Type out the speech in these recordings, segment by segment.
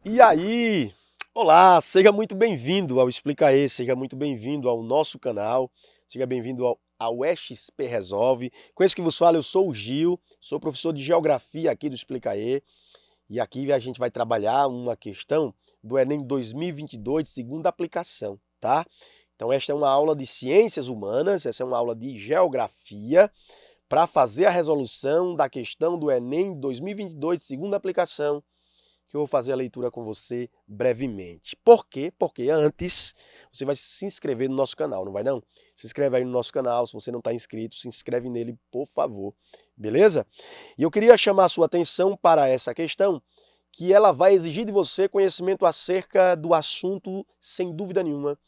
E aí? Olá, seja muito bem-vindo ao Explica E, seja muito bem-vindo ao nosso canal, seja bem-vindo ao XP Resolve. Com esse que vos fala, eu sou o Gil, sou professor de Geografia aqui do Explica e aqui a gente vai trabalhar uma questão do Enem 2022 de segunda aplicação, tá? Então esta é uma aula de Ciências Humanas, essa é uma aula de Geografia, para fazer a resolução da questão do Enem 2022 de segunda aplicação, que eu vou fazer a leitura com você brevemente. Por quê? Porque antes você vai se inscrever no nosso canal, não vai não? Se inscreve aí no nosso canal, se você não está inscrito, se inscreve nele, por favor. Beleza? E eu queria chamar a sua atenção para essa questão, que ela vai exigir de você conhecimento acerca do assunto, sem dúvida nenhuma,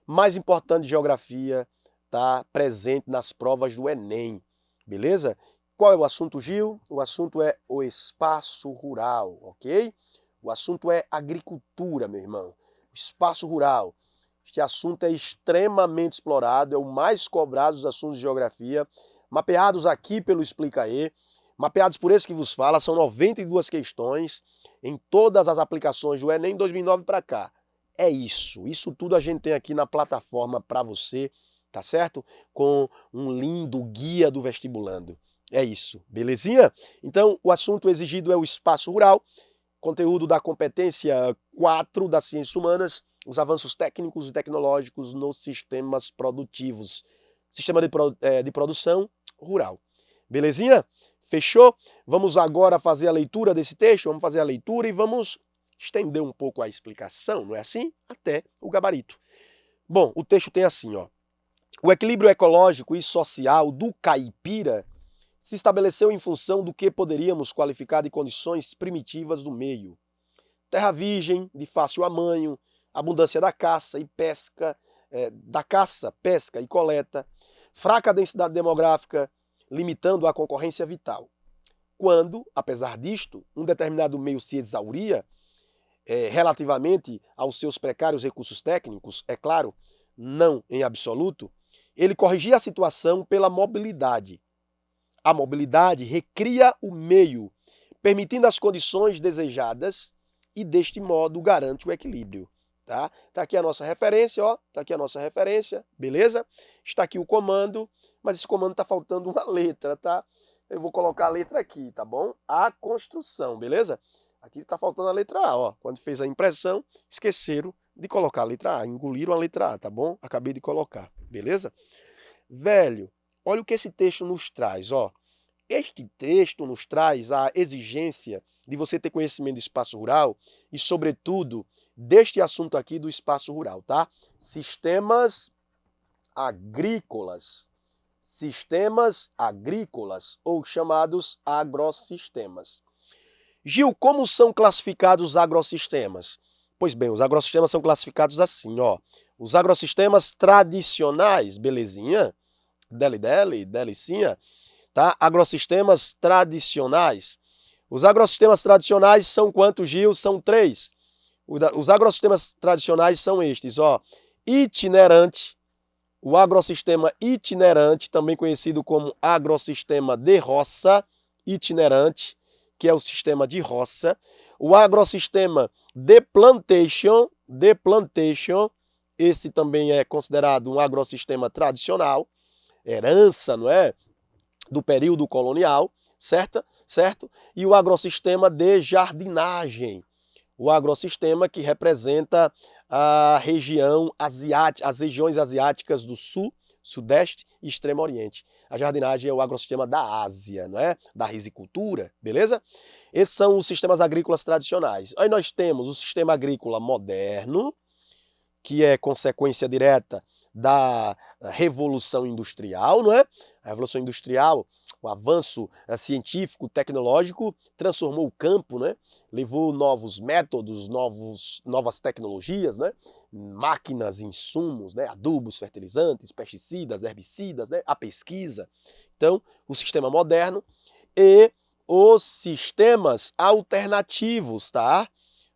mais importante de geografia, tá presente nas provas do Enem. Beleza? Qual é o assunto, Gil? O assunto é o espaço rural, ok? O assunto é agricultura, meu irmão. O espaço rural. Este assunto é extremamente explorado, é o mais cobrado dos assuntos de geografia, mapeados aqui pelo Explica E, mapeados por esse que vos fala, são 92 questões em todas as aplicações do Enem 2009 para cá. É isso tudo a gente tem aqui na plataforma para você, tá certo? Com um lindo guia do vestibulando. É isso, belezinha? Então, o assunto exigido é o espaço rural, conteúdo da competência 4 das ciências humanas, os avanços técnicos e tecnológicos nos sistemas produtivos. Sistema de produção rural. Belezinha? Fechou? Vamos agora fazer a leitura desse texto, vamos fazer a leitura e vamos estender um pouco a explicação, não é assim? Até o gabarito. Bom, o texto tem assim, ó. O equilíbrio ecológico e social do caipira se estabeleceu em função do que poderíamos qualificar de condições primitivas do meio. Terra virgem, de fácil amanho, abundância da caça e pesca, pesca e coleta, fraca densidade demográfica, limitando a concorrência vital. Quando, apesar disto, um determinado meio se exauria, relativamente aos seus precários recursos técnicos, é claro, não em absoluto, ele corrigia a situação pela mobilidade. A mobilidade recria o meio, permitindo as condições desejadas e, deste modo, garante o equilíbrio. Tá? Tá aqui a nossa referência, ó. Tá aqui a nossa referência, beleza? Está aqui o comando, mas esse comando tá faltando uma letra, tá? Eu vou colocar a letra aqui, tá bom? A construção, beleza? Aqui tá faltando a letra A, ó. Quando fez a impressão, esqueceram de colocar a letra A, engoliram a letra A, tá bom? Acabei de colocar, beleza? Velho, olha o que esse texto nos traz, ó. Este texto nos traz a exigência de você ter conhecimento do espaço rural e, sobretudo, deste assunto aqui do espaço rural, tá? Sistemas agrícolas. Sistemas agrícolas, ou chamados agrossistemas. Gil, como são classificados os agrossistemas? Pois bem, os agrossistemas são classificados assim, ó. Os agrossistemas tradicionais, belezinha? Delicinha, tá? Agrossistemas tradicionais. Os agrossistemas tradicionais são quantos, Gil? São 3. Os agrossistemas tradicionais são estes, ó. Itinerante, o agrossistema itinerante, também conhecido como agrossistema de roça, itinerante, que é o sistema de roça. O agrossistema de plantation, esse também é considerado um agrossistema tradicional, herança, não é? Do período colonial, certo? E o agrossistema de jardinagem, o agrossistema que representa a região asiática, as regiões asiáticas do sul, sudeste e extremo oriente. A jardinagem é o agrossistema da Ásia, não é? Da risicultura, beleza? Esses são os sistemas agrícolas tradicionais. Aí nós temos o sistema agrícola moderno, que é consequência direta da Revolução Industrial, não é? A Revolução Industrial, o avanço científico, tecnológico, transformou o campo, né? Levou novos métodos, novas tecnologias, né? Máquinas, insumos, né? Adubos, fertilizantes, pesticidas, herbicidas, né? A pesquisa. Então, o sistema moderno e os sistemas alternativos, tá?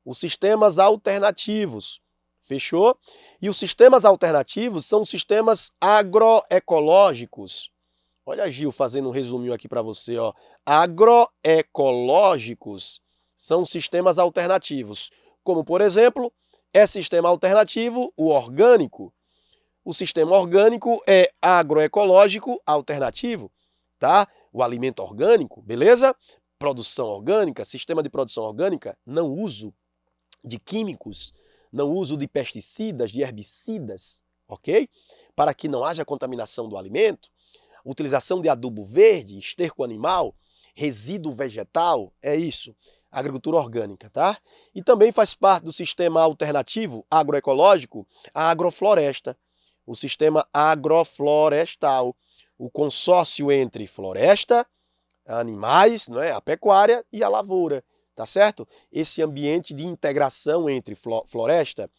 Os sistemas alternativos. Fechou? E os sistemas alternativos são sistemas agroecológicos. Olha a Gil fazendo um resuminho aqui para você, ó. Agroecológicos são sistemas alternativos. como por exemplo, é sistema alternativo, o orgânico. O sistema orgânico é agroecológico alternativo, tá? O alimento orgânico, beleza? Produção orgânica, sistema de produção orgânica, não uso de químicos, não uso de pesticidas, de herbicidas, ok? Para que não haja contaminação do alimento, utilização de adubo verde, esterco animal, resíduo vegetal, é isso, agricultura orgânica, tá? E também faz parte do sistema alternativo agroecológico a agrofloresta, o sistema agroflorestal, o consórcio entre floresta, animais, não é? A pecuária e a lavoura, tá certo? Esse ambiente de integração entre floresta,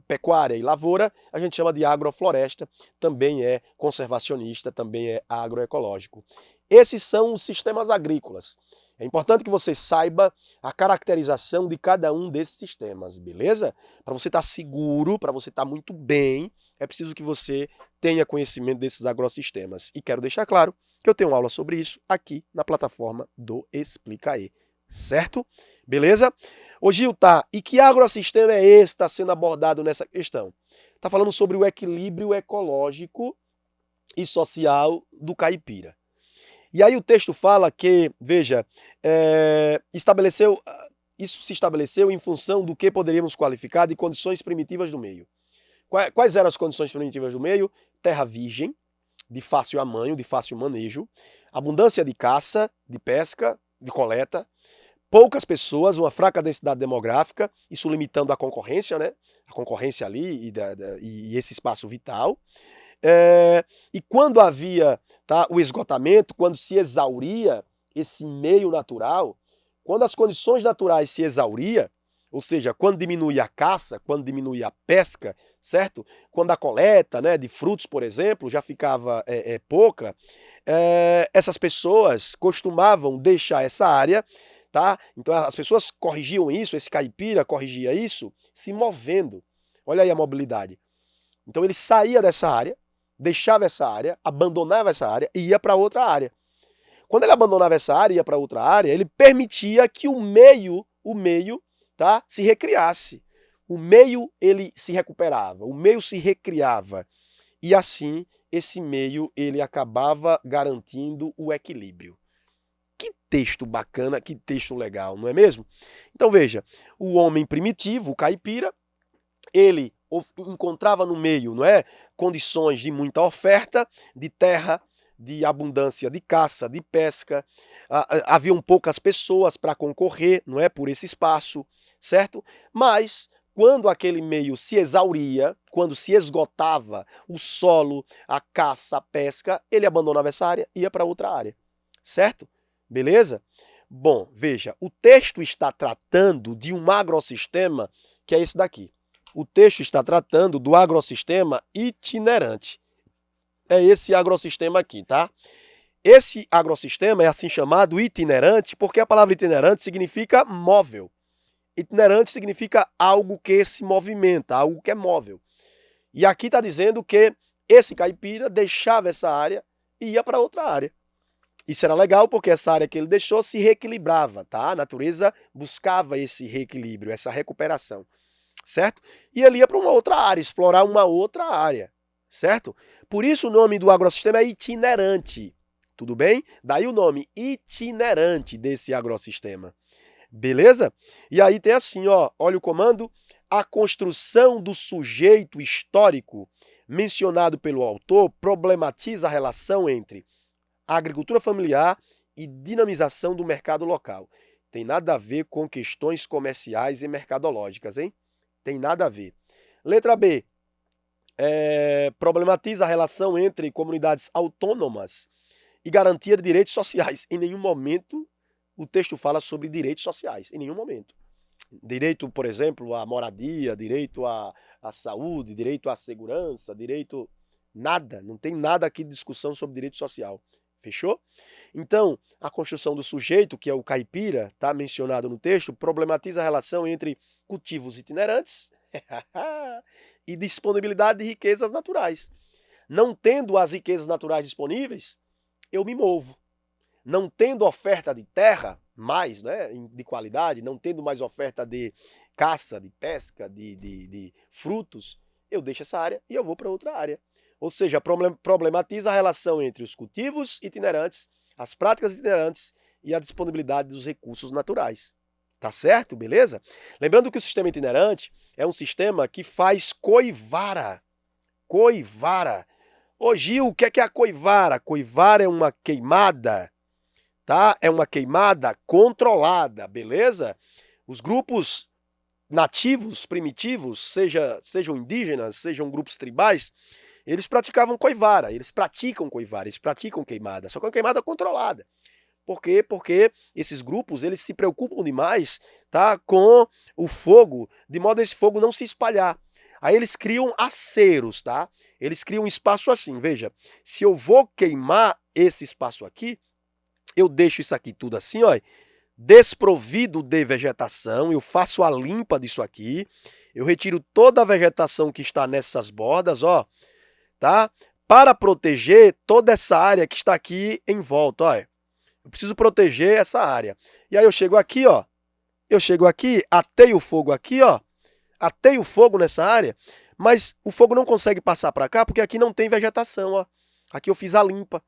pecuária e lavoura, a gente chama de agrofloresta, também é conservacionista, também é agroecológico. Esses são os sistemas agrícolas. É importante que você saiba a caracterização de cada um desses sistemas, beleza? Para você estar seguro, para você estar muito bem, é preciso que você tenha conhecimento desses agrossistemas. E quero deixar claro que eu tenho uma aula sobre isso aqui na plataforma do Explica aí, certo? Beleza? Ô Gil, tá, e que agrossistema é esse que está sendo abordado nessa questão? Está falando sobre o equilíbrio ecológico e social do caipira. E aí o texto fala que, veja, isso se estabeleceu em função do que poderíamos qualificar de condições primitivas do meio. Quais eram as condições primitivas do meio? Terra virgem, de fácil amanho, de fácil manejo, abundância de caça, de pesca, de coleta, poucas pessoas, uma fraca densidade demográfica, isso limitando a concorrência, né? A concorrência ali e esse espaço vital. E quando havia, tá, o esgotamento, quando se exauria esse meio natural, quando as condições naturais se exauria, ou seja, quando diminuía a caça, quando diminuía a pesca, certo? Quando a coleta, né, de frutos, por exemplo, já ficava pouca, essas pessoas costumavam deixar essa área, tá? Então as pessoas corrigiam isso, esse caipira corrigia isso, se movendo. Olha aí a mobilidade. Então ele saía dessa área, deixava essa área, abandonava essa área e ia para outra área. Quando ele abandonava essa área e ia para outra área, ele permitia que o meio, tá, se recriasse. O meio ele se recuperava, o meio se recriava. E assim, esse meio ele acabava garantindo o equilíbrio. Que texto bacana, que texto legal, não é mesmo? Então veja, o homem primitivo, o caipira, ele encontrava no meio, não é, condições de muita oferta, de terra, de abundância de caça, de pesca, haviam poucas pessoas para concorrer, não é, por esse espaço, certo? Mas quando aquele meio se exauria, quando se esgotava o solo, a caça, a pesca, ele abandonava essa área e ia para outra área, certo? Beleza? Bom, veja, o texto está tratando de um agrossistema que é esse daqui. O texto está tratando do agrossistema itinerante. É esse agrossistema aqui, tá? Esse agrossistema é assim chamado itinerante porque a palavra itinerante significa móvel. Itinerante significa algo que se movimenta, algo que é móvel. E aqui está dizendo que esse caipira deixava essa área e ia para outra área. Isso era legal porque essa área que ele deixou se reequilibrava, tá? A natureza buscava esse reequilíbrio, essa recuperação, certo? E ele ia para uma outra área, explorar uma outra área, certo? Por isso o nome do agrossistema é itinerante, tudo bem? Daí o nome itinerante desse agrossistema, beleza? E aí tem assim, ó, olha o comando, a construção do sujeito histórico mencionado pelo autor problematiza a relação entre a agricultura familiar e dinamização do mercado local. Tem nada a ver com questões comerciais e mercadológicas, hein? Tem nada a ver. Letra B. Problematiza a relação entre comunidades autônomas e garantia de direitos sociais. Em nenhum momento o texto fala sobre direitos sociais. Em nenhum momento. Direito, por exemplo, à moradia, direito à saúde, direito à segurança, direito... Nada. Não tem nada aqui de discussão sobre direito social. Fechou? Então, a construção do sujeito, que é o caipira, está mencionado no texto, problematiza a relação entre cultivos itinerantes e disponibilidade de riquezas naturais. Não tendo as riquezas naturais disponíveis, eu me movo. Não tendo oferta de terra, mais, né, de qualidade, não tendo mais oferta de caça, de pesca, de frutos, eu deixo essa área e eu vou para outra área. Ou seja, problematiza a relação entre os cultivos itinerantes, as práticas itinerantes e a disponibilidade dos recursos naturais. Tá certo? Beleza? Lembrando que o sistema itinerante é um sistema que faz coivara. Coivara. Ô Gil, o que é a coivara? Coivara é uma queimada, tá? É uma queimada controlada, beleza? Os grupos nativos, primitivos, sejam indígenas, sejam grupos tribais, eles praticavam coivara, eles praticam coivara, eles praticam queimada, só que é uma queimada controlada. Por quê? Porque esses grupos, eles se preocupam demais, tá, com o fogo, de modo a esse fogo não se espalhar. Aí eles criam aceros, tá? Eles criam um espaço assim, veja, se eu vou queimar esse espaço aqui, eu deixo isso aqui tudo assim, ó, desprovido de vegetação, eu faço a limpa disso aqui, eu retiro toda a vegetação que está nessas bordas, ó, tá? Para proteger toda essa área que está aqui em volta, ó. Eu preciso proteger essa área. E aí eu chego aqui, ó. Eu chego aqui, ateio o fogo aqui, ó. Ateio o fogo nessa área, mas o fogo não consegue passar para cá porque aqui não tem vegetação, ó. Aqui eu fiz a limpa.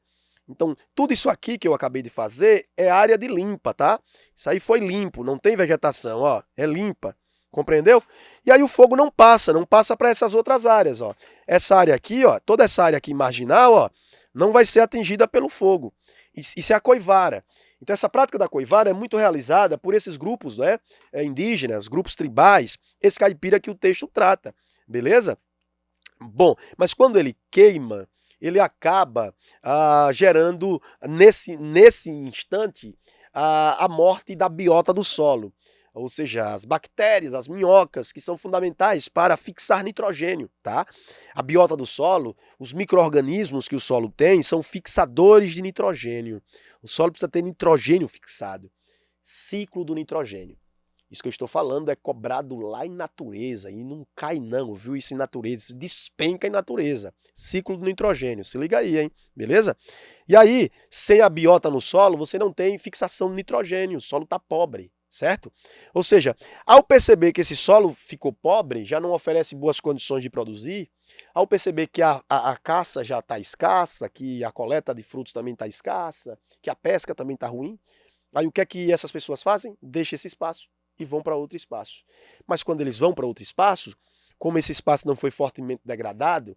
Então, tudo isso aqui que eu acabei de fazer é área de limpa, tá? Isso aí foi limpo, não tem vegetação, ó. É limpa. Compreendeu? E aí o fogo não passa para essas outras áreas, ó. Essa área aqui, ó, toda essa área aqui marginal, ó, não vai ser atingida pelo fogo. Isso é a coivara. Então essa prática da coivara é muito realizada por esses grupos, né, indígenas, grupos tribais, esse caipira que o texto trata, beleza? Bom, mas quando ele queima, ele acaba gerando nesse instante a morte da biota do solo. Ou seja, as bactérias, as minhocas, que são fundamentais para fixar nitrogênio, tá? A biota do solo, os micro-organismos que o solo tem, são fixadores de nitrogênio. O solo precisa ter nitrogênio fixado. Ciclo do nitrogênio. Isso que eu estou falando é cobrado lá em natureza, e não cai não, viu? Isso em natureza, isso despenca em natureza. Ciclo do nitrogênio, se liga aí, hein? Beleza? E aí, sem a biota no solo, você não tem fixação de nitrogênio, o solo está pobre. Certo? Ou seja, ao perceber que esse solo ficou pobre, já não oferece boas condições de produzir, ao perceber que a caça já está escassa, que a coleta de frutos também está escassa, que a pesca também está ruim, aí o que é que essas pessoas fazem? Deixam esse espaço e vão para outro espaço. Mas quando eles vão para outro espaço, como esse espaço não foi fortemente degradado,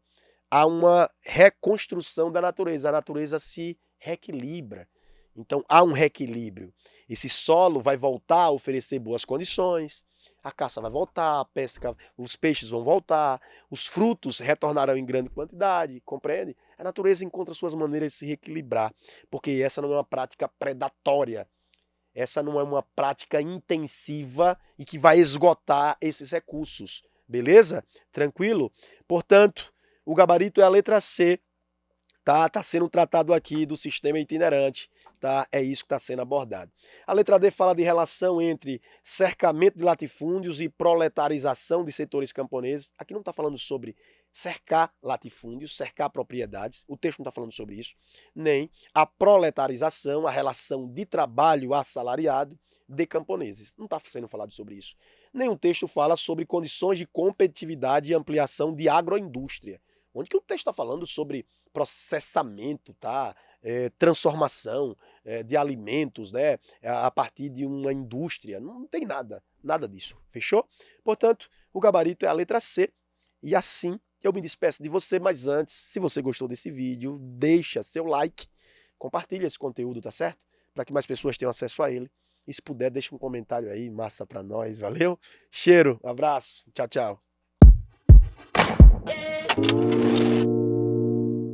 há uma reconstrução da natureza, a natureza se reequilibra. Então há um reequilíbrio. Esse solo vai voltar a oferecer boas condições, a caça vai voltar, a pesca, os peixes vão voltar, os frutos retornarão em grande quantidade, compreende? A natureza encontra suas maneiras de se reequilibrar, porque essa não é uma prática predatória, essa não é uma prática intensiva e que vai esgotar esses recursos, beleza? Tranquilo? Portanto, o gabarito é a letra C. Tá sendo tratado aqui do sistema itinerante, tá? É isso que está sendo abordado. A letra D fala de relação entre cercamento de latifúndios e proletarização de setores camponeses. Aqui não está falando sobre cercar latifúndios, cercar propriedades, o texto não está falando sobre isso, nem a proletarização, a relação de trabalho assalariado de camponeses. Não está sendo falado sobre isso. Nenhum texto fala sobre condições de competitividade e ampliação de agroindústria. Onde que o texto está falando sobre processamento, tá? Transformação de alimentos, né? A partir de uma indústria. Não tem nada disso. Fechou? Portanto, o gabarito é a letra C. E assim eu me despeço de você, mas antes, se você gostou desse vídeo, deixa seu like, compartilha esse conteúdo, tá certo? Para que mais pessoas tenham acesso a ele. E se puder, deixa um comentário aí, massa para nós, valeu? Cheiro, abraço, tchau, tchau.